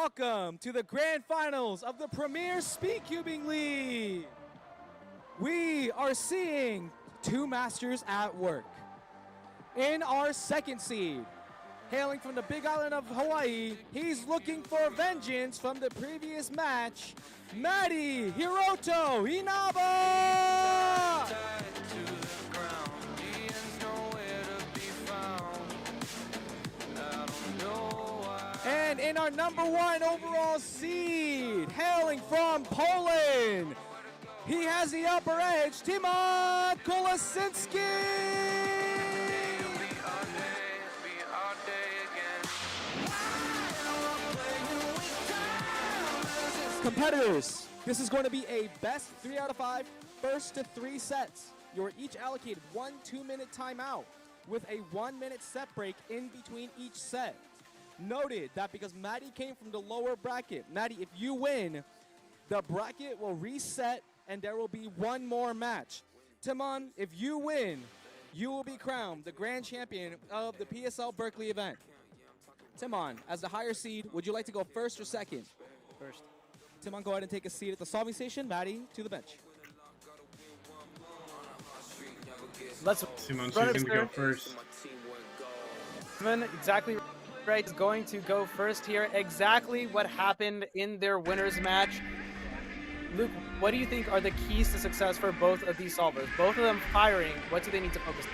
welcome to the grand finals of the Premier Speedcubing League. We are seeing two masters at work. In our second seed, hailing from the big island of Hawaii, he's looking for vengeance from the previous match, Matty Hiroto Inaba! And in our #1 overall seed, hailing from Poland, he has the upper edge, Tymon Kolasiński! Competitors, this is going to be a best 3 out of 5, first to 3 sets. You're each allocated 1 2-minute timeout with a 1-minute set break in between each set. Noted that because Matty came from the lower bracket, Matty, if you win, the bracket will reset and there will be one more match. Tymon, if you win, you will be crowned the grand champion of the PSL Berkeley event. Tymon, as the higher seed, would you like to go first or second? First. Tymon, go ahead and take a seat at the solving station. Matty, to the bench. Let's Tymon choosing to go first. Tymon, exactly right, is going to go first here. Exactly what happened in their winners match. Luke, what do you think are the keys to success for both of these solvers? Both of them firing, what do they need to focus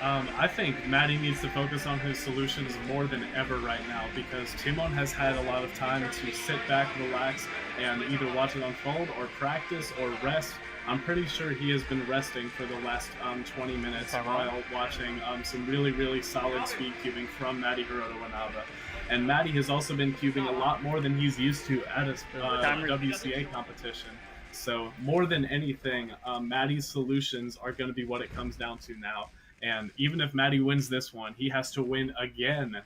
on? I think Matty needs to focus on his solutions more than ever right now because Tymon has had a lot of time to sit back, relax, and either watch it unfold or practice or rest. I'm pretty sure he has been resting for the last 20 minutes while watching some really solid speed cubing from Matty Hiroto Inaba. And Matty has also been cubing a lot more than he's used to at a WCA competition. So more than anything, Matty's solutions are going to be what it comes down to now. And even if Matty wins this one, he has to win again.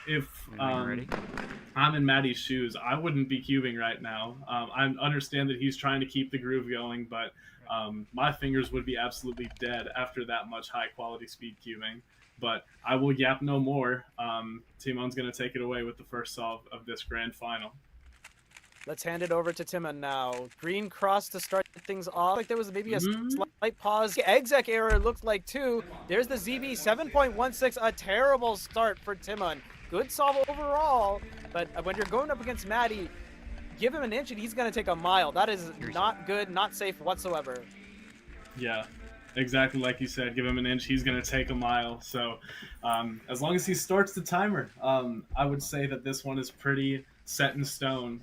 If I'm in Matty's shoes, I wouldn't be cubing right now. I understand that he's trying to keep the groove going, but my fingers would be absolutely dead after that much high-quality speed cubing. But I will yap no more. Tymon's going to take it away with the first solve of this grand final. Let's hand it over to Tymon now. Green cross to start things off. Like there was maybe a slight pause. Exec error looked like too. There's the ZB 7.16, a terrible start for Tymon. Good solve overall, but when you're going up against Matty, give him an inch and he's going to take a mile. That is not good, not safe whatsoever. Yeah, exactly like you said. Give him an inch, he's going to take a mile. So as long as he starts the timer, I would say that this one is pretty set in stone.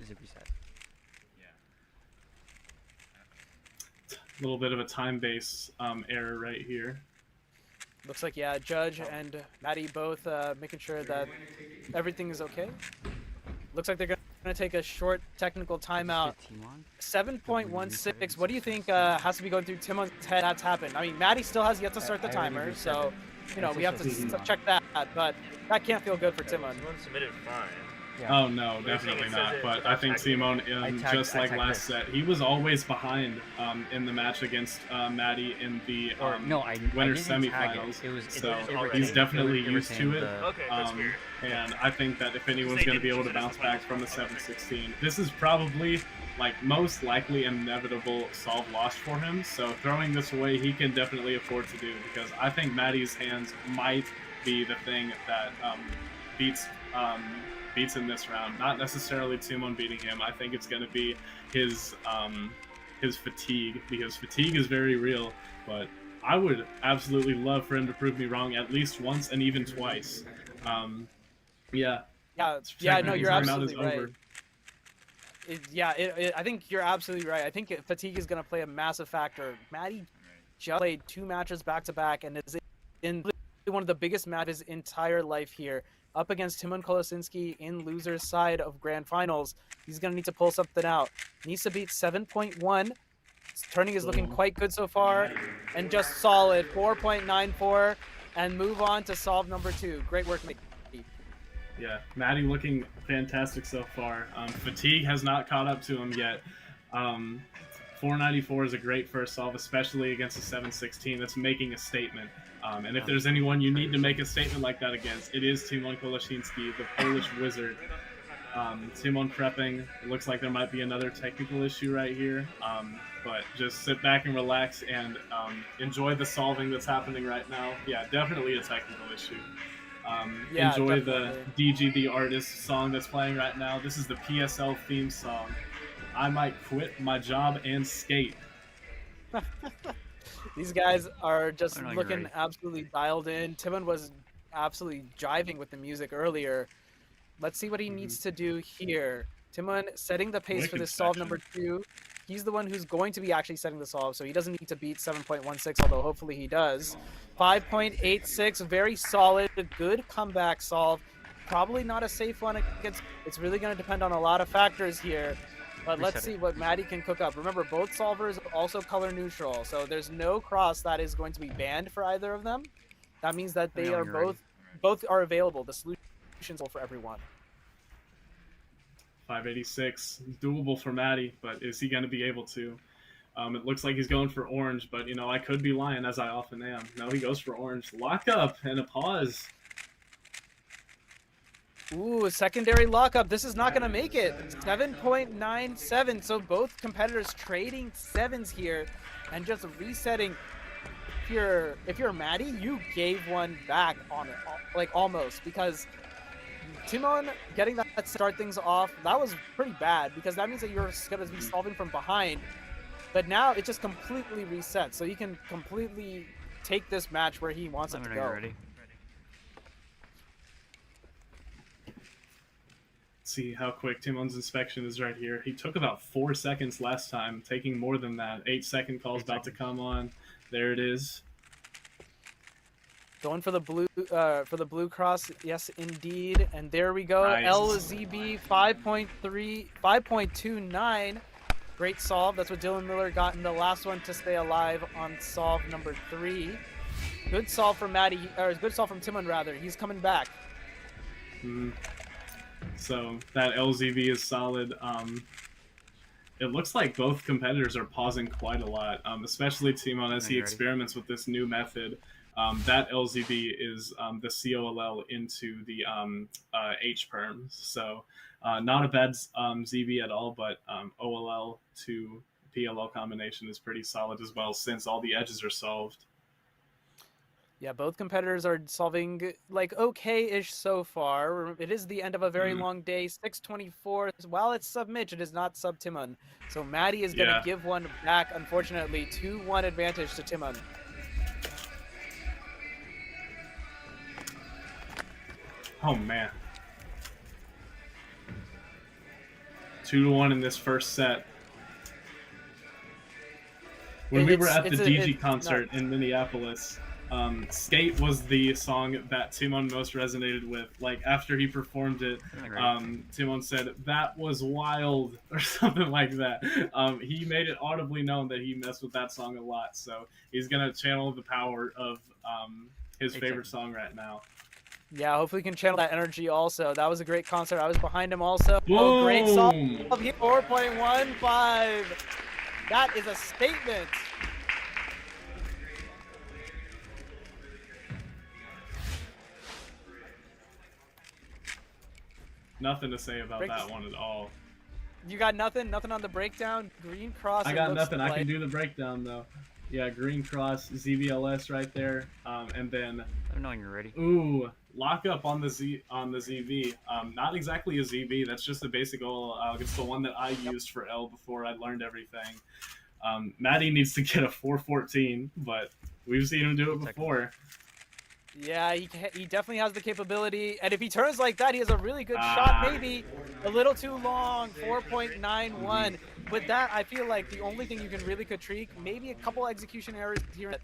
Is it reset? Yeah. A little bit of a time-based error right here. Looks like, yeah, Judge and Matty both making sure that everything is okay. Looks like they're going to take a short technical timeout. 7.16. What do you think has to be going through Tymon's head that's happened? I mean, Matty still has yet to start the timer, so, you know, we have to check that, but that can't feel good for Tymon. Tymon submitted fine. Yeah. Oh no, definitely not. But I think Tymon, just like last set, he was always behind in the match against Matty in the winners semifinals. So he's definitely used to it. Okay, that's weird. And I think that if anyone's going to be able to bounce back from the 7-16, this is probably like most likely an inevitable solve loss for him. So throwing this away, he can definitely afford to do because I think Matty's hands might be the thing that beats him this round. Not necessarily Tymon beating him. I think it's going to be his fatigue, because fatigue is very real. But I would absolutely love for him to prove me wrong at least once and even twice. Yeah. No, you're absolutely right. I think you're absolutely right. I think fatigue is going to play a massive factor. Matty just played 2 matches back-to-back and is in one of the biggest matches his entire life here. Up against Tymon Kolasiński in loser's side of grand finals. He's going to need to pull something out. Needs to beat 7.1. Turning is looking quite good so far. And just solid 4.94. And move on to solve number 2. Great work, Matty. Yeah, Matty looking fantastic so far. Fatigue has not caught up to him yet. 494 is a great first solve, especially against a 716 that's making a statement. And if there's anyone you need to make a statement like that against, it is Tymon Kolasiński, the Polish wizard. Tymon prepping. It looks like there might be another technical issue right here. But just sit back and relax and enjoy the solving that's happening right now. Yeah, definitely a technical issue. Yeah, enjoy definitely. the DG the Artist song that's playing right now. This is the PSL theme song. I might quit my job and skate. These guys are just I know you're looking ready. absolutely dialed in. Tymon was absolutely jiving with the music earlier. Let's see what he needs to do here. Tymon setting the pace for Wicked this solve section. number 2. He's the one who's going to be actually setting the solve, so he doesn't need to beat 7.16, although hopefully he does. 5.86, very solid, good comeback solve. Probably not a safe one. It's really going to depend on a lot of factors here. But let's see what Matty can cook up. Remember, both solvers also color neutral, so there's no cross that is going to be banned for either of them. That means that they are both are available. The solutions for everyone. 586, doable for Matty, but is he going to be able to? It looks like he's going for orange, but, you know, I could be lying, as I often am. No, he goes for orange. Lockup and a pause. Ooh, secondary lockup. This is not going to make it. 7.97. So both competitors trading sevens here and just resetting. If you're Matty, you gave one back on it, like almost, because Tymon getting that to start things off, that was pretty bad because that means that you're going to be solving from behind. But now it just completely resets, so he can completely take this match where he wants it to go. Ready. See how quick Tymon's inspection is right here. He took about 4 seconds last time, taking more than that. 8-second call's about to come on. There it is. Going for the blue cross, yes indeed, and there we go. Nice. LZB 5.29. Great solve. That's what Dylan Miller got in the last one to stay alive on solve number 3. Good solve from Matty, or good solve from Tymon rather. He's coming back. So that LZB is solid. It looks like both competitors are pausing quite a lot, especially Tymon as he experiments with this new method. That LZB is the COLL into the H-perms. So not a bad ZB at all, but OLL to PLL combination is pretty solid as well since all the edges are solved. Yeah, both competitors are solving like okay-ish so far. It is the end of a very long day. 6:24. While it's sub Mitch, it is not sub Tymon. So Matty is going to give one back, unfortunately. 2-1 advantage to Tymon. Oh, man. 2-1 in this first set. When we were at the DG concert in Minneapolis, Skate was the song that Tymon most resonated with. Like, after he performed it, Tymon said, "That was wild," or something like that. He made it audibly known that he messed with that song a lot, so he's going to channel the power of his favorite song right now. Yeah, hopefully he can channel that energy also. That was a great concert. I was behind him also. Boom! Oh, great solve. 4.15. That is a statement. Nothing to say about that one at all. You got nothing? Nothing on the breakdown? Green cross. I got nothing. I can do the breakdown though. Yeah, green cross, ZBLS right there, and then. I don't know when you're ready. Ooh, lockup on the ZV. Not exactly a ZV. That's just the basic OLL. It's the one that I used for L before I learned everything. Matty needs to get a 414, but we've seen him do it before. Yeah, he definitely has the capability, and if he turns like that, he has a really good shot. Maybe a little too long. 4.91. With that, I feel like the only thing you can really critique, maybe a couple execution errors here.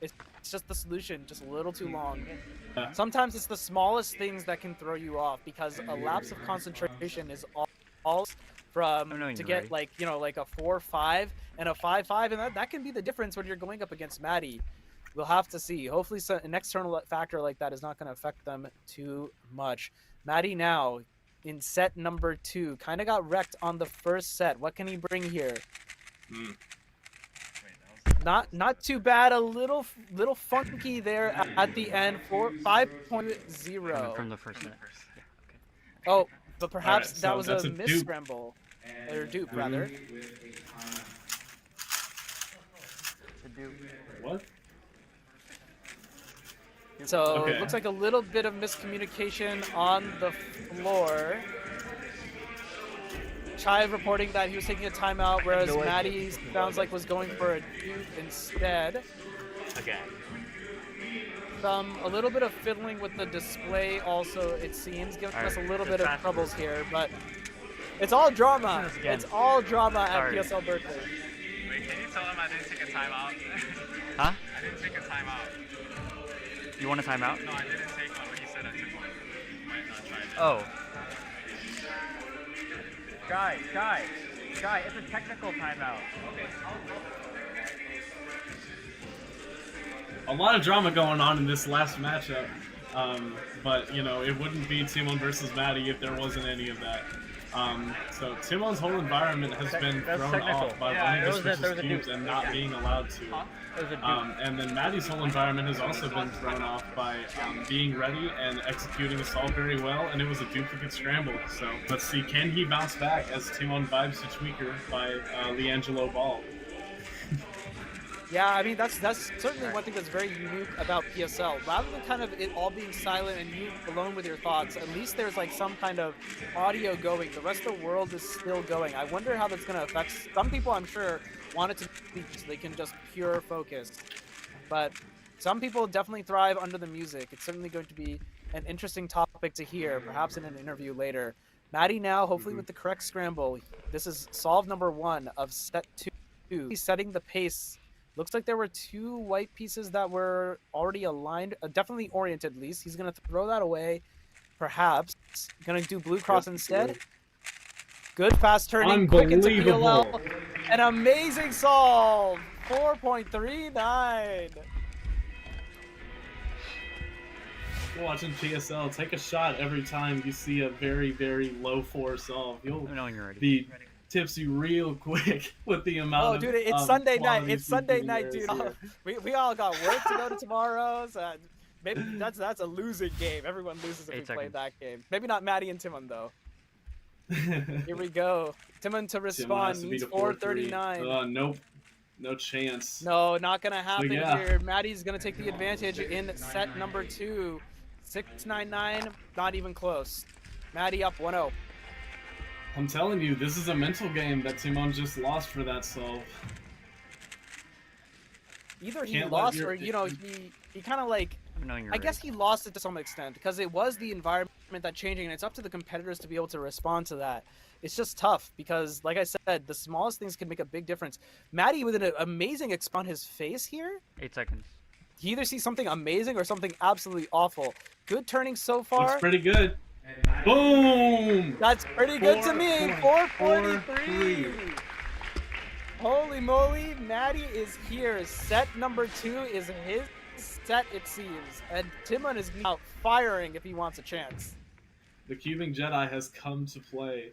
It's just the solution, just a little too long. Sometimes it's the smallest things that can throw you off because a lapse of concentration is all from to get like, you know, like a 4-5 and a 5-5, and that can be the difference when you're going up against Matty. We'll have to see. Hopefully an external factor like that is not going to affect them too much. Matty now in set number 2 kind of got wrecked on the first set. What can he bring here? Not too bad. A little funky there at the end for 5.0. From the first minute. Oh, but perhaps Alright, that so was that's a a dupe. miss-scramble. Or dupe, rather. What? So Okay. it looks like a little bit of miscommunication on the floor. Chive reporting that he was taking a timeout, whereas Matty sounds like was going for a dupe instead. Okay. A little bit of fiddling with the display also, it seems, giving us a little bit of troubles here, but it's all drama. It's all drama at PSL Berkeley. Wait, can you tell him I didn't take a timeout? Huh? I didn't take a timeout. You want a timeout? No, I didn't take one, but he said I took one. Might not try it. Oh. Guy, it's a technical timeout. A lot of drama going on in this last matchup, but you know, it wouldn't be Tymon versus Matty if there wasn't any of that. So Timon's whole environment has been thrown off by running his versus cubes and not being allowed to. And then Matty's whole environment has also been thrown off by being ready and executing assault very well, and it was a duplicate scramble. So let's see, can he bounce back as Tymon vibes to Tweaker by Leangelo Ball? Yeah, I mean, that's certainly one thing that's very unique about PSL. Rather than kind of it all being silent and you alone with your thoughts, at least there's like some kind of audio going. The rest of the world is still going. I wonder how that's going to affect some people. I'm sure want it to be so they can just pure focus, but some people definitely thrive under the music. It's certainly going to be an interesting topic to hear, perhaps in an interview later. Matty now, hopefully with the correct scramble. This is solve number 1 of set 2. He's setting the pace. Looks like there were 2 white pieces that were already aligned, definitely oriented at least. He's going to throw that away, perhaps. Going to do blue cross instead. Good fast turning, quick into PLL. An amazing solve, 4.39. Watching PSL, take a shot every time you see a very, very low 4 solve. You'll be tipsy real quick with the amount of dude, it's Sunday night. It's Sunday night, there. dude. We all got work to go to tomorrow. So maybe that's a losing game. Everyone loses if we play that game. Maybe not Matty and Tymon though. Here we go. Tymon to respond. Needs 439. Nope. No chance. No, not gonna happen here. Matty's gonna take the advantage in set number 2. 699. Not even close. Matty up 1-0. I'm telling you, this is a mental game that Tymon just lost for that solve. Either he lost or, you know, he kind of like, I guess he lost it to some extent because it was the environment that changing, and it's up to the competitors to be able to respond to that. It's just tough because, like I said, the smallest things can make a big difference. Matty with an amazing exp on his face here. 8 seconds. He either sees something amazing or something absolutely awful. Good turning so far. Looks pretty good. Boom! That's pretty good to me. 443. Holy moly, Matty is here. Set number 2 is his set, it seems. And Tymon is now firing if he wants a chance. The Cubing Jedi has come to play.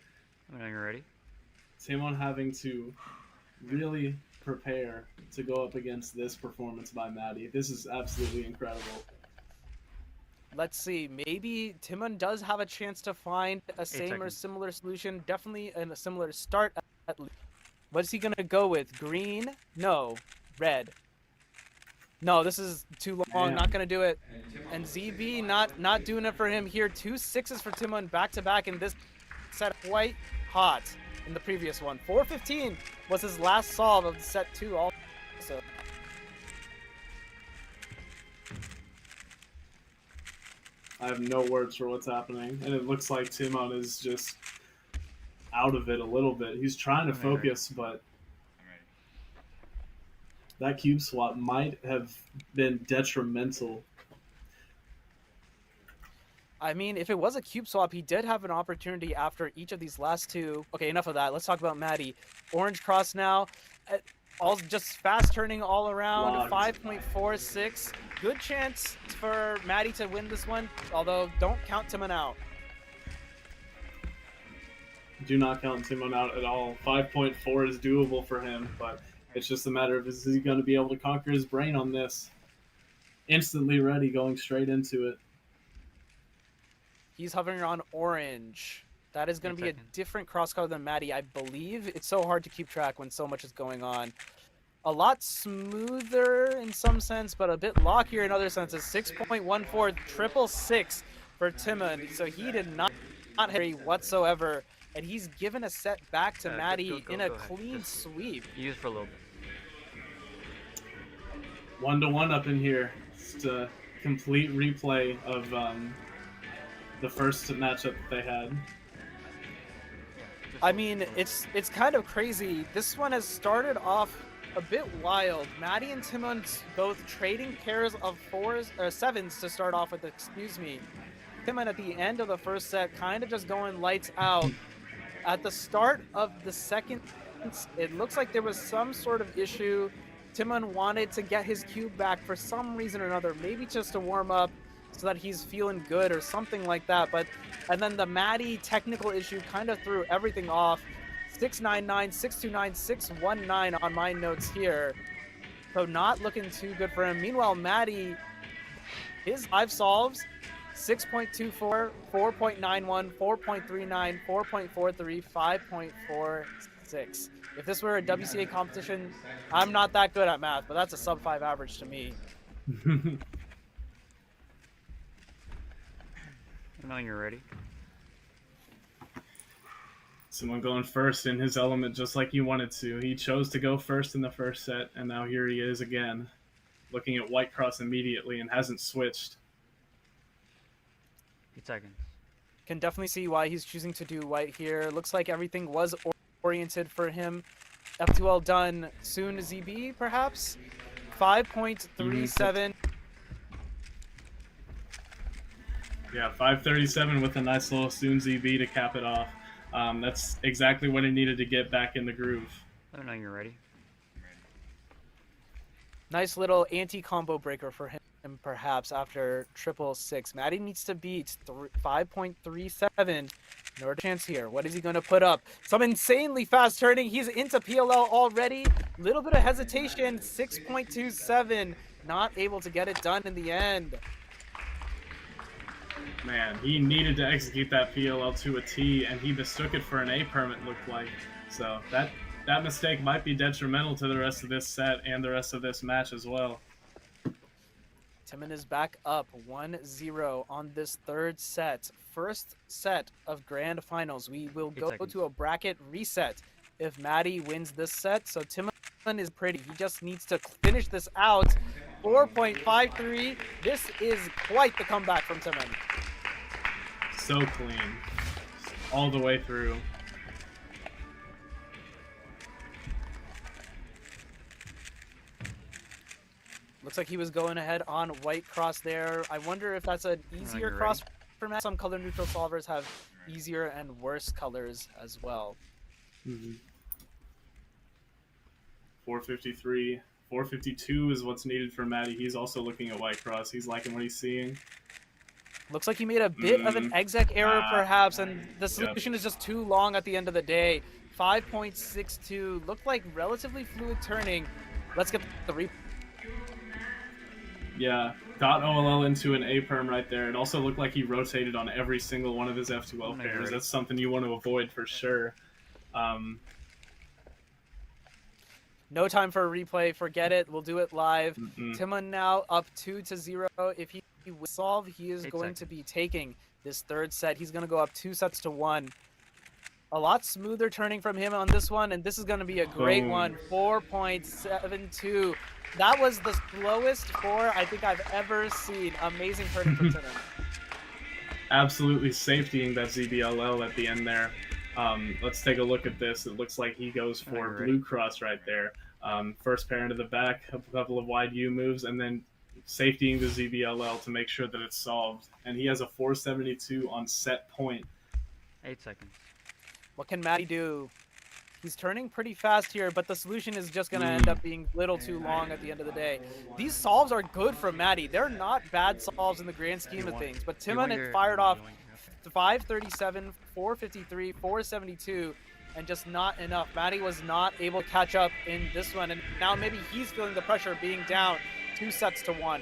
Are you ready? Tymon having to really prepare to go up against this performance by Matty. This is absolutely incredible. Let's see. Maybe Tymon does have a chance to find a same or similar solution. Definitely a similar start at least. What is he going to go with? Green? No. Red. No, this is too long. Not going to do it. And ZB not doing it for him here. 2 6s for Tymon back-to-back in this set. Quite hot in the previous one. 415 was his last solve of set 2 also. I have no words for what's happening, and it looks like Tymon is just out of it a little bit. He's trying to focus, but that cube swap might have been detrimental. I mean, if it was a cube swap, he did have an opportunity after each of these last 2. Okay, enough of that. Let's talk about Matty. Orange cross now. All just fast turning all around. 5.46. Good chance for Matty to win this one, although don't count Tymon out. Do not count Tymon out at all. 5.4 is doable for him, but It's just a matter of, is he going to be able to conquer his brain on this? Instantly ready, going straight into it. He's hovering on orange. That is going to be a Seconds. different cross color than Matty, I believe. It's so hard to keep track when so much is going on. A lot smoother in some sense, but a bit lockier in other senses. 6.14, 666 for Tymon. So he did not hit whatsoever, and he's given a set back to Matty in a clean sweep. Use for a little bit. 1-1 up in here. Just a complete replay of the first matchup that they had. I mean, it's kind of crazy. This one has started off a bit wild. Matty and Tymon both trading pairs of sevens to start off with, excuse me. Tymon at the end of the first set kind of just going lights out. At the start of the second, it looks like there was some sort of issue. Tymon wanted to get his cube back for some reason or another, maybe just to warm up so that he's feeling good or something like that. And then the Matty technical issue kind of threw everything off. 699, 629, 619 on my notes here. So not looking too good for him. Meanwhile, Matty, his 5 solves, 6.24, 4.91, 4.39, 4.43, 5.46. If this were a WCA competition, I'm not that good at math, but that's a sub 5 average to me. Now you're ready. Someone going first in his element just like he wanted to. He chose to go first in the first set, and now here he is again, looking at white cross immediately and hasn't switched. 8 seconds. Can definitely see why he's choosing to do white here. Looks like everything was oriented for him. F2L done soon, ZB perhaps? 5.37. Yeah, 537 with a nice little soon ZB to cap it off. That's exactly what he needed to get back in the groove. Let me know you're ready. Nice little anti-combo breaker for him, perhaps, after 666. Matty needs to beat 5.37 in order to chance here. What is he going to put up? Some insanely fast turning. He's into PLL already. Little bit of hesitation. 6.27. Not able to get it done in the end. Man, he needed to execute that PLL to a T, and he mistook it for an A permit, looked like. So that mistake might be detrimental to the rest of this set and the rest of this match as well. Tymon is back up 1-0 on this third set. First set of grand finals. We will go to a bracket reset if Matty wins this set. So Tymon is pretty. He just needs to finish this out. 4.53. This is quite the comeback from Tymon. So clean. All the way through. Looks like he was going ahead on white cross there. I wonder if that's an easier cross for Matt. Some color neutral solvers have easier and worse colors as well. 453. 452 is what's needed for Matty. He's also looking at white cross. He's liking what he's seeing. Looks like he made a bit of an exec error perhaps, and the solution is just too long at the end of the day. 5.62 looked like relatively fluid turning. Let's get the replay. Yeah, got OLL into an A perm right there. It also looked like he rotated on every single one of his F2L pairs. That's something you want to avoid for sure. No time for a replay. Forget it. We'll do it live. Tymon now up 2-0. If he will solve, he is going to be taking this third set. He's going to go up 2-1. A lot smoother turning from him on this one, and this is going to be a great one. 4.72. That was the slowest 4 I think I've ever seen. Amazing turning from Tymon. Absolutely safetying that ZBLL at the end there. Let's take a look at this. It looks like he goes for blue cross right there. First pair into the back, a couple of wide U moves, and then safetying the ZBLL to make sure that it's solved. And he has a 472 on set point. 8 seconds. What can Matty do? He's turning pretty fast here, but the solution is just going to end up being a little too long at the end of the day. These solves are good for Matty. They're not bad solves in the grand scheme of things, but Tymon had fired off 537, 453, 472. and just not enough. Matty was not able to catch up in this one, and now maybe he's feeling the pressure of being down 2-1.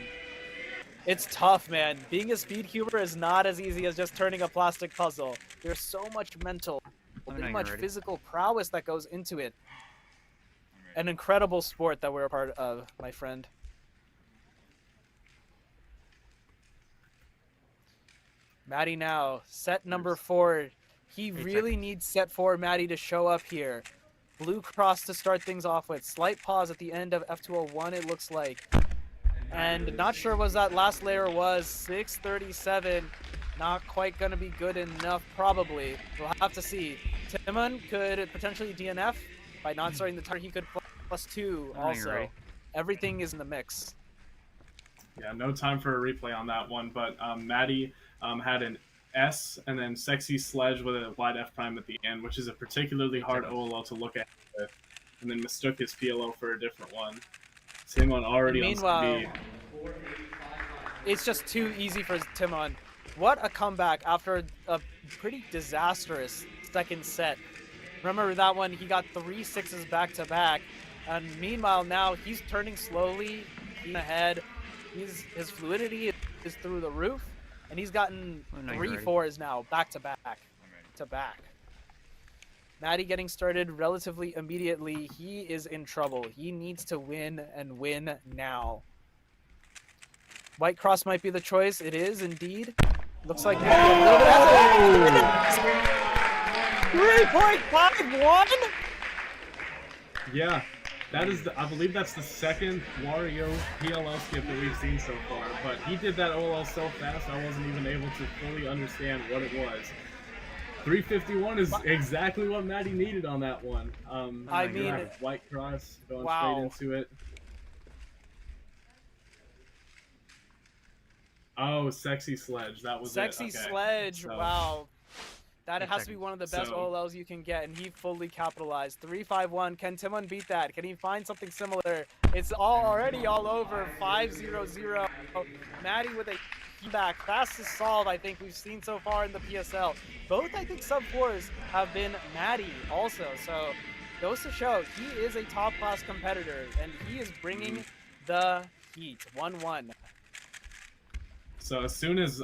It's tough, man. Being a speedcuber is not as easy as just turning a plastic puzzle. There's so much mental, so much physical prowess that goes into it. An incredible sport that we're a part of, my friend. Matty now, set number 4. He really needs set 4 Matty to show up here. Blue cross to start things off with. Slight pause at the end of F201, it looks like. And not sure what that last layer was. 637. Not quite going to be good enough, probably. We'll have to see. Tymon could potentially DNF by not starting the timer. He could +2 also. Everything is in the mix. Yeah, no time for a replay on that one, but Matty had an S and then Sexy Sledge with a wide F prime at the end, which is a particularly hard OLL to look at with, and then mistook his PLO for a different one. Tymon already on speed. It's just too easy for Tymon. What a comeback after a pretty disastrous second set. Remember that one, he got 3 6s back-to-back, and meanwhile now he's turning slowly, he's ahead. His fluidity is through the roof, and he's gotten 3 4s now back-to-back. Matty getting started relatively immediately. He is in trouble. He needs to win and win now. White cross might be the choice. It is indeed. Looks like 3.51. Yeah, that is I believe that's the second Wario PLL skip that we've seen so far. But he did that OLL so fast I wasn't even able to fully understand what it was. 351 is exactly what Matty needed on that one. I mean, white cross going straight into it. Oh, Sexy Sledge. That was Sexy Sledge. So, wow. That has to be one of the best OLLs you can get, and he fully capitalized. 3-5-1. Can Tymon beat that? Can he find something similar? It's already all over. 5-0-0. Matty with a back. Fastest solve I think we've seen so far in the PSL. Both, I think, sub-4s have been Matty also. So, goes to show he is a top-class competitor, and he is bringing the heat. 1-1. So as soon as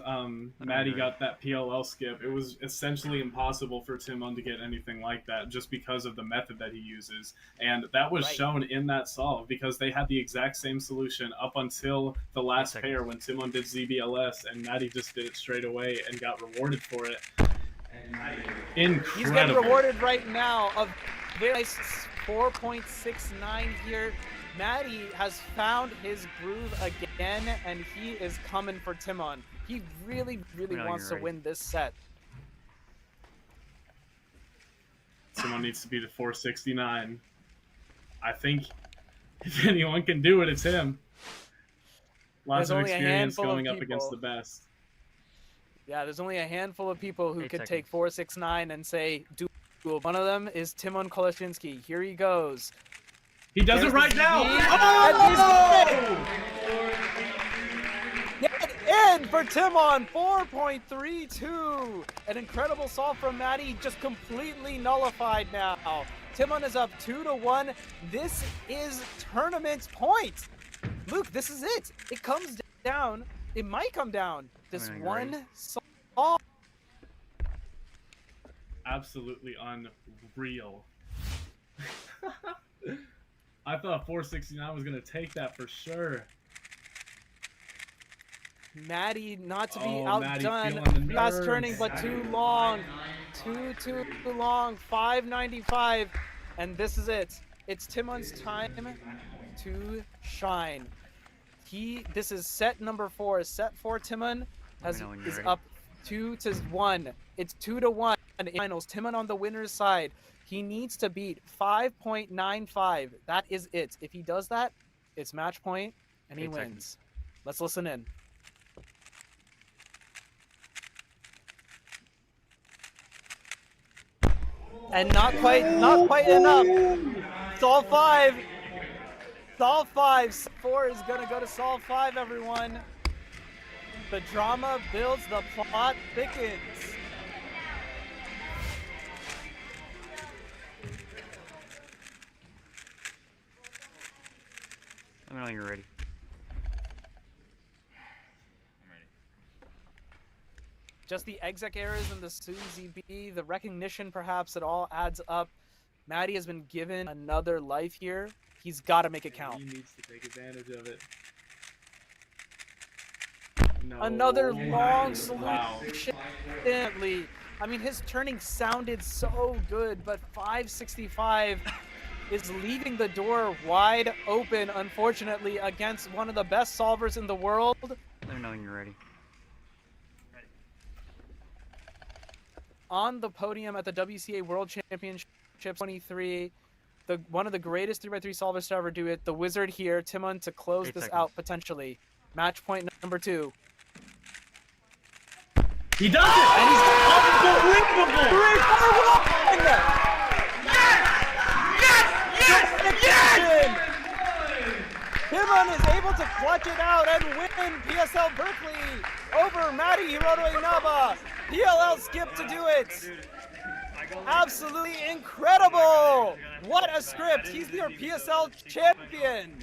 Matty got that PLL skip, it was essentially impossible for Tymon to get anything like that just because of the method that he uses. And that was shown in that solve because they had the exact same solution up until the last pair when Tymon did ZBLS and Matty just did it straight away and got rewarded for it. Incredible. He's getting rewarded right now. A very nice 4.69 here. Matty has found his groove again, and he is coming for Tymon. He really wants to win this set. Tymon needs to be the 469. I think if anyone can do it, it's him. Lots of experience going up against the best. Yeah, there's only a handful of people who could take 469 and say, doable. One of them is Tymon Kolasiński. Here he goes. He does it right now! Oh! Get in for Tymon, 4.32. An incredible solve from Matty, just completely nullified now. Tymon is up 2-1. This is tournament point. Luke, this is it. It comes down. It might come down. This one solve. Absolutely unreal. I thought 469 was going to take that for sure. Matty, not to be outdone. Fast turning, but too long. Too long. 595. And this is it. It's Tymon's time to shine. This is set number 4. Set 4 Tymon is up 2-1. It's 2-1 in finals. Tymon on the winner's side. He needs to beat 5.95. That is it. If he does that, it's match point, and he wins. Let's listen in. And not quite enough. Solve 5. Solve 5. 4 is gonna go to solve 5, everyone. The drama builds, the plot thickens. know you're ready. I'm ready. Just the exec errors and the Suzy B, the recognition perhaps, it all adds up. Matty has been given another life here. He's got to make it count. He needs to take advantage of it. No. Another long Wow. solution. I mean, his turning sounded so good, but 565 is leaving the door wide open, unfortunately, against one of the best solvers in the world. Let me know when you're ready. On the podium at the WCA World Championships 23, one of the greatest 3x3 solvers to ever do it, the wizard here, Tymon, to close 8 this seconds. out potentially. Match point number 2. He does it! And he's Unbelievable! 3-4-1! Tymon is able to clutch it out and win PSL Berkeley over Matty Hiroto Inaba. PLL skip to do it. Absolutely incredible! What a script! He's your PSL champion.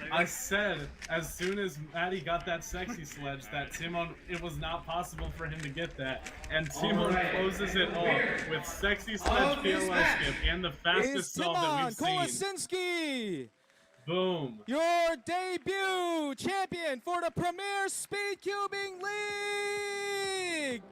I said, as soon as Matty got that sexy sledge, that Tymon, it was not possible for him to get that. And Tymon closes it off with sexy sledge PLS skip and the Is fastest solve that we've seen. Kolasiński, Boom. your debut champion for the Premier Speedcubing League!